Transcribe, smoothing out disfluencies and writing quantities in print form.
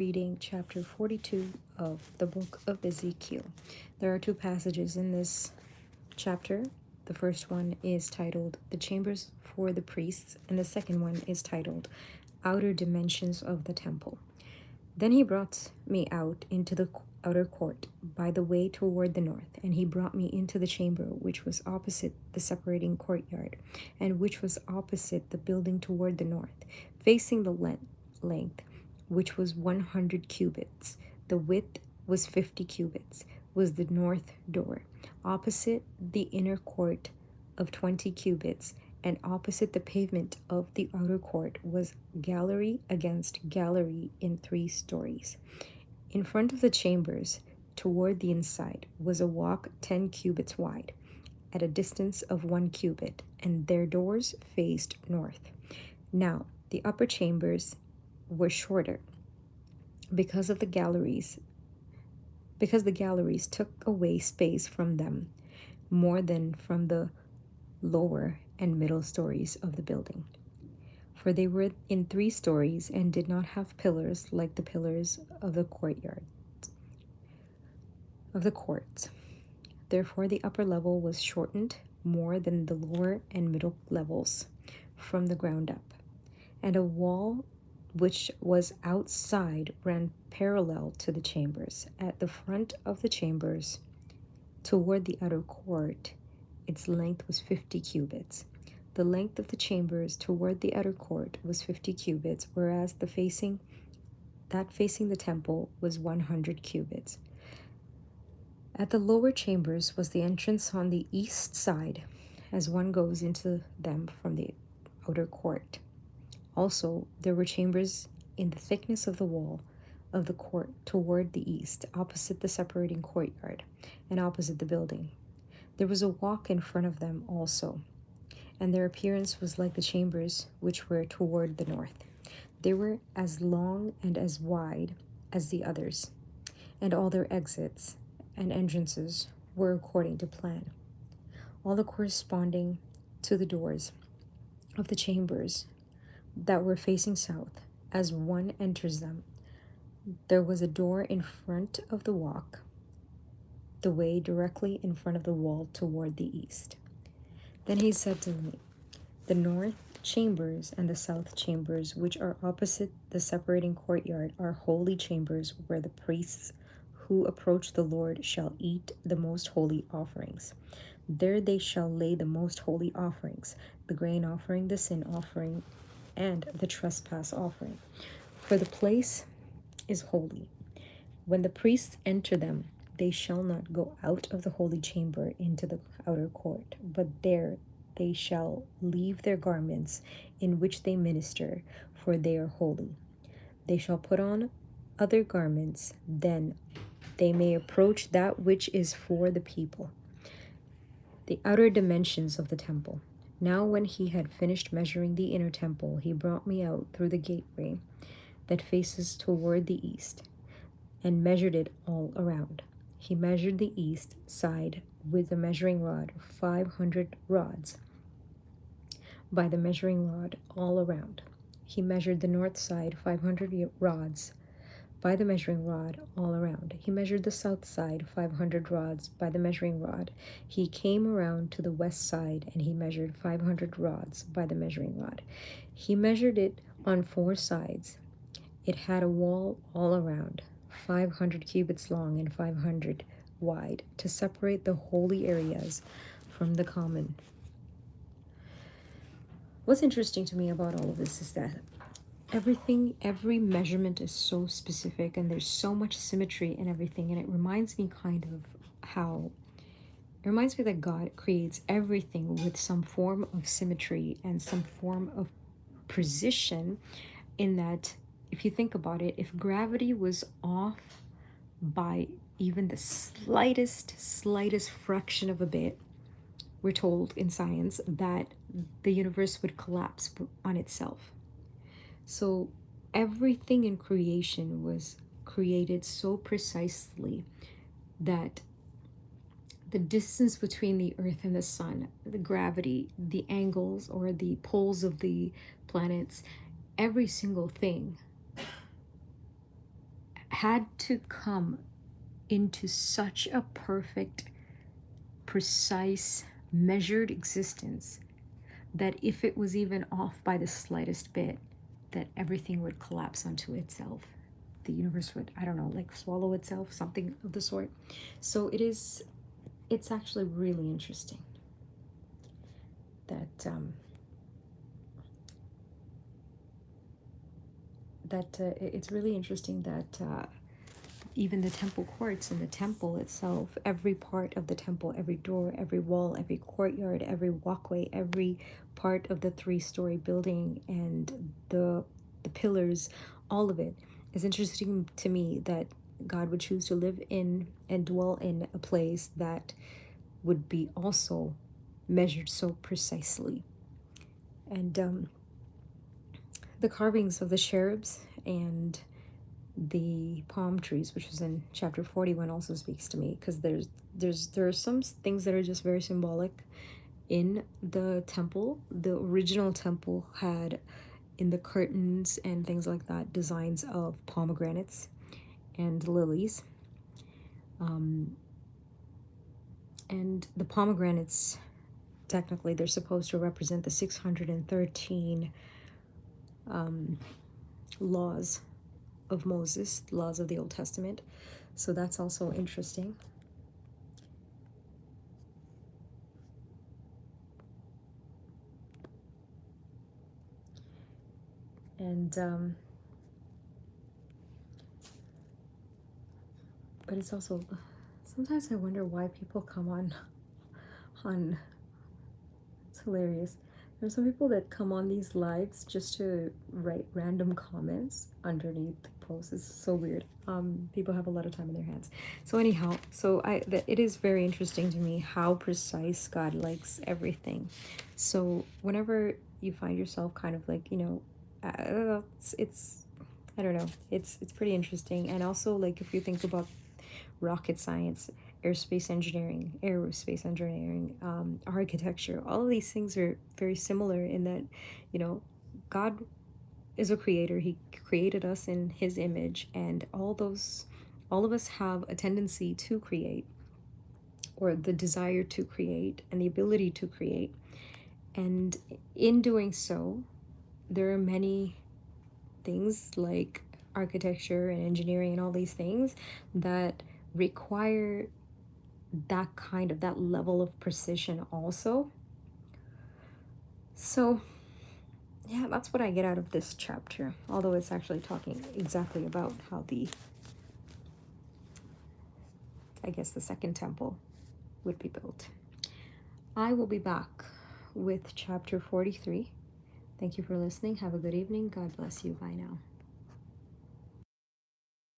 Reading chapter 42 of the book of Ezekiel. There are two passages in this chapter. The first one is titled The Chambers for the Priests, and the second one is titled Outer Dimensions of the Temple. Then he brought me out into the outer court by the way toward the north, and he brought me into the chamber which was opposite the separating courtyard, and which was opposite the building toward the north, facing the length which was 100 cubits. The width was 50 cubits, was the north door. Opposite the inner court of 20 cubits, and opposite the pavement of the outer court was gallery against gallery in 3 stories. In front of the chambers, toward the inside, was a walk 10 cubits wide, at a distance of 1 cubit, and their doors faced north. Now, the upper chambers were shorter because the galleries took away space from them more than from the lower and middle stories of the building, for they were in 3 stories and did not have pillars like the pillars of the courtyard of the courts. Therefore the upper level was shortened more than the lower and middle levels from the ground up, and a wall which was outside ran parallel to the chambers. At the front of the chambers, toward the outer court, its length was 50 cubits. The length of the chambers toward the outer court was 50 cubits, whereas facing the temple was 100 cubits. At the lower chambers was the entrance on the east side, as one goes into them from the outer court. Also, there were chambers in the thickness of the wall of the court toward the east, opposite the separating courtyard, and opposite the building. There was a walk in front of them also, and their appearance was like the chambers which were toward the north. They were as long and as wide as the others, and all their exits and entrances were according to plan, all the corresponding to the doors of the chambers that were facing south. As one enters them, there was a door in front of the walk, the way directly in front of the wall toward the east. Then he said to me, the north chambers and the south chambers, which are opposite the separating courtyard, are holy chambers, where the priests who approach the Lord shall eat the most holy offerings. There they shall lay the most holy offerings, the grain offering, the sin offering, and the trespass offering. For the place is holy. When the priests enter them, they shall not go out of the holy chamber into the outer court, but there they shall leave their garments in which they minister, for they are holy. They shall put on other garments, then they may approach that which is for the people. The outer dimensions of the temple. Now when he had finished measuring the inner temple, he brought me out through the gateway that faces toward the east, and measured it all around. He measured the east side with the measuring rod, 500 rods by the measuring rod all around. He measured the north side, 500 rods by the measuring rod all around. He measured the south side, 500 rods by the measuring rod. He came around to the west side, and he measured 500 rods by the measuring rod. He measured it on 4 sides. It had a wall all around, 500 cubits long and 500 wide, to separate the holy areas from the common. What's interesting to me about all of this is that every measurement is so specific, and there's so much symmetry in everything, and it reminds me that God creates everything with some form of symmetry and some form of precision, in that if you think about it, if gravity was off by even the slightest fraction of a bit, we're told in science that the universe would collapse on itself. So everything in creation was created so precisely that the distance between the earth and the sun, the gravity, the angles or the poles of the planets, every single thing had to come into such a perfect, precise, measured existence that if it was even off by the slightest bit, that everything would collapse onto itself. The universe would, I don't know, like swallow itself, something of the sort. So it's actually really interesting that it's really interesting that even the temple courts and the temple itself, every part of the temple, every door, every wall, every courtyard, every walkway, every part of the 3-story building and the pillars, all of it is interesting to me that God would choose to live in and dwell in a place that would be also measured so precisely. And the carvings of the cherubs and the palm trees, which was in chapter 41, also speaks to me, because there are some things that are just very symbolic in the temple. The original temple had, in the curtains and things like that, designs of pomegranates and lilies, and the pomegranates, technically they're supposed to represent the 613 laws of Moses, laws of the Old Testament. So that's also interesting. And but it's also, sometimes I wonder why people come on it's hilarious. There's some people that come on these lives just to write random comments underneath the posts. It's so weird. People have a lot of time in their hands. So anyhow, it is very interesting to me how precise God likes everything. So whenever you find yourself kind of like, it's I don't know, it's pretty interesting. And also, like, if you think about rocket science, aerospace engineering, architecture, all of these things are very similar in that, God is a creator. He created us in his image, and all of us have a tendency to create, or the desire to create and the ability to create. And in doing so, there are many things like architecture and engineering and all these things that require that level of precision also. So yeah, that's what I get out of this chapter, although it's actually talking exactly about how the second temple would be built. I will be back with chapter 43. Thank you for listening. Have a good evening. God bless you. Bye now.